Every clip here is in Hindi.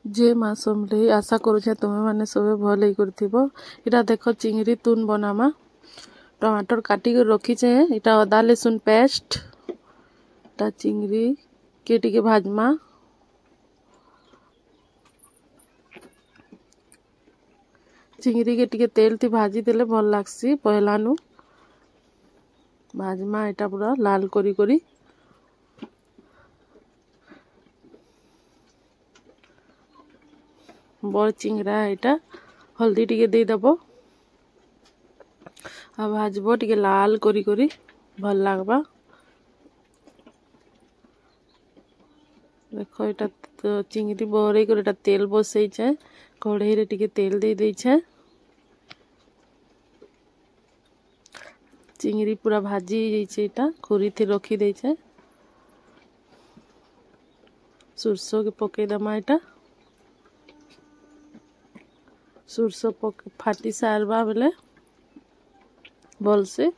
जे माँ समले आशा करुचे तुम्हें मैंने सब भल इटा देख चिंगरी तुन बनामा टमाटर काटिक रखीचे इटा अदा लहसुन पेस्ट इटा चिंगरी के टिके भाजमा चिंगरी के टिके तेल थी भाजी देले भल लागसी पहला नु भाजमा इटा पूरा लाल करी करी बड़ चिंगरा इटा हल्दी टिके दे दबो आ भाजबो टिके लाल करी करी भल लागबा। देखो इटा चिंगरी बहरे कर इटा तेल बसई छे कढ़ाई रे टिके तेल दे दे छे चिंगरी पूरा भाजी जाइए इटा खुरी थी रखी दे छे सुरसो के पके दमा इटा सुरसो पके फाटी सारबा बेले भल से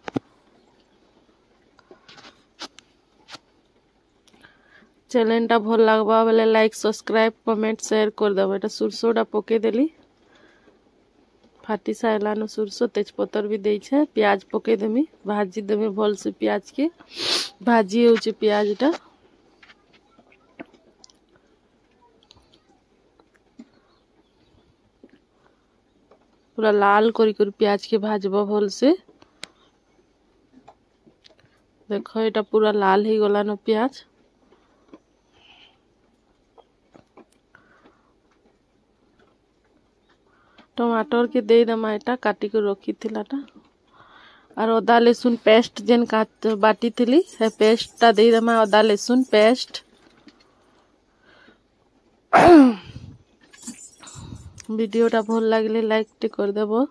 चैनल टा भल लगवा बेले लाइक सब्सक्राइब कमेंट शेयर कर दबो। एटा सुरसोटा पके देली फाटी सारलानो सुरसो तेजपतर भी दे छे प्याज पके देमी भाजी देमी भल से प्याज के भाजी होचे प्याजटा पूरा लाल करी करी प्याज के भाजबो भल से। देखो एटा पूरा लाल ही गलानो प्याज टमाटर के दे दमा एटा काटी के रखी थिलाटा और अदा लहसुन पेस्ट जेन काट बाटी थिली है पेस्ट टा दे दमा अदा लहसुन पेस्ट वीडियोटा भल लागले लाइक टे कर देबो।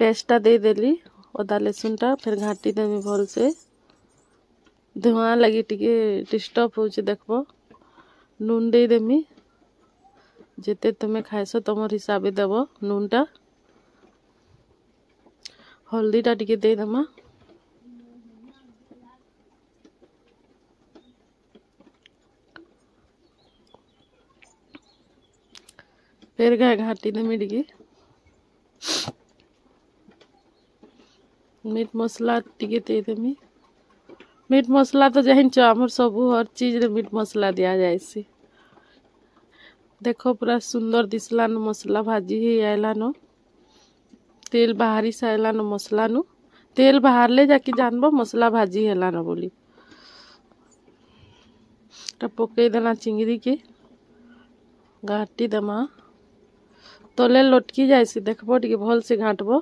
पेस्टटा दे देली अदा लहसुनटा फिर घाटी देमी भल से धुआं लगी टिके डिस्टर्ब होचे देखबो नून दे देमी जेते तुम्हें खाइसो तुमर हिसाबे देबो नूनटा हल्दीटा टिके दे दमा फिर घाटी देमी टिके मीट मसला टिके दे देमी मीट मसला तो जहिन आमर सबू हर चीज रे मीट मसला दिया जायसी। देखो पूरा सुंदर दिसलानो मसला भाजी ही आयलानो तेल बाहरी से आयलानो मसला नु तेल बाहर ले जाके जानबो मसला भाजी हेलानो बोली ता पके देना चिंगरी के घाटी दमा तले लटकी जायसी देखबो टिके भल से घाटबो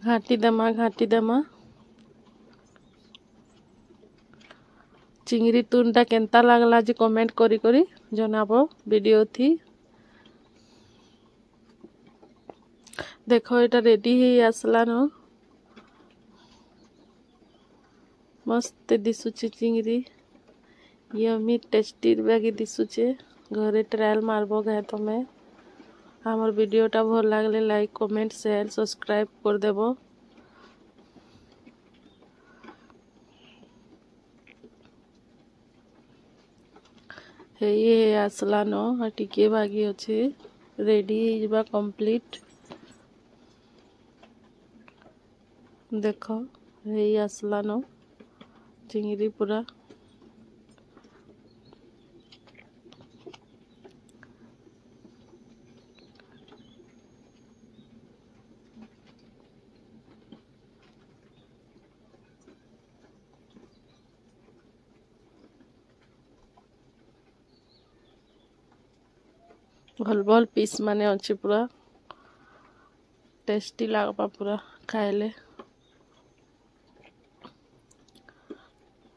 घाटी दमा चिंगरी तुनटा केनता लागला जे कमेंट करी करी जनाबो वीडियो थी। देखो एटा रेडी ही आसला न मस्त दिसुचे चिंगरी यमी टेस्टी बागी दिसुचे घरे ट्रायल मारबो गए तमे हमर वीडियोटा भल लागले लाइक कमेंट शेयर सब्सक्राइब कर देबो। ये आसला न टिके बागी अच्छे रेडी होगा कंप्लीट देखो ये आसला न चिंगरी पूरा भल भल पीस माने अच्छे पूरा टेस्टी लागबा पूरा खाइले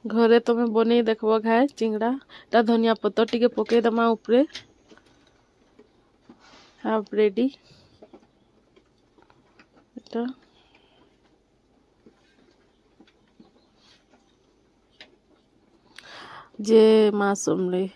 घरे तुम बने देखबो खाए चिंगड़ा ता धनिया पत्तर टिके पके दमा ऊपरे हाफ रेडी एटा जे माँ समले।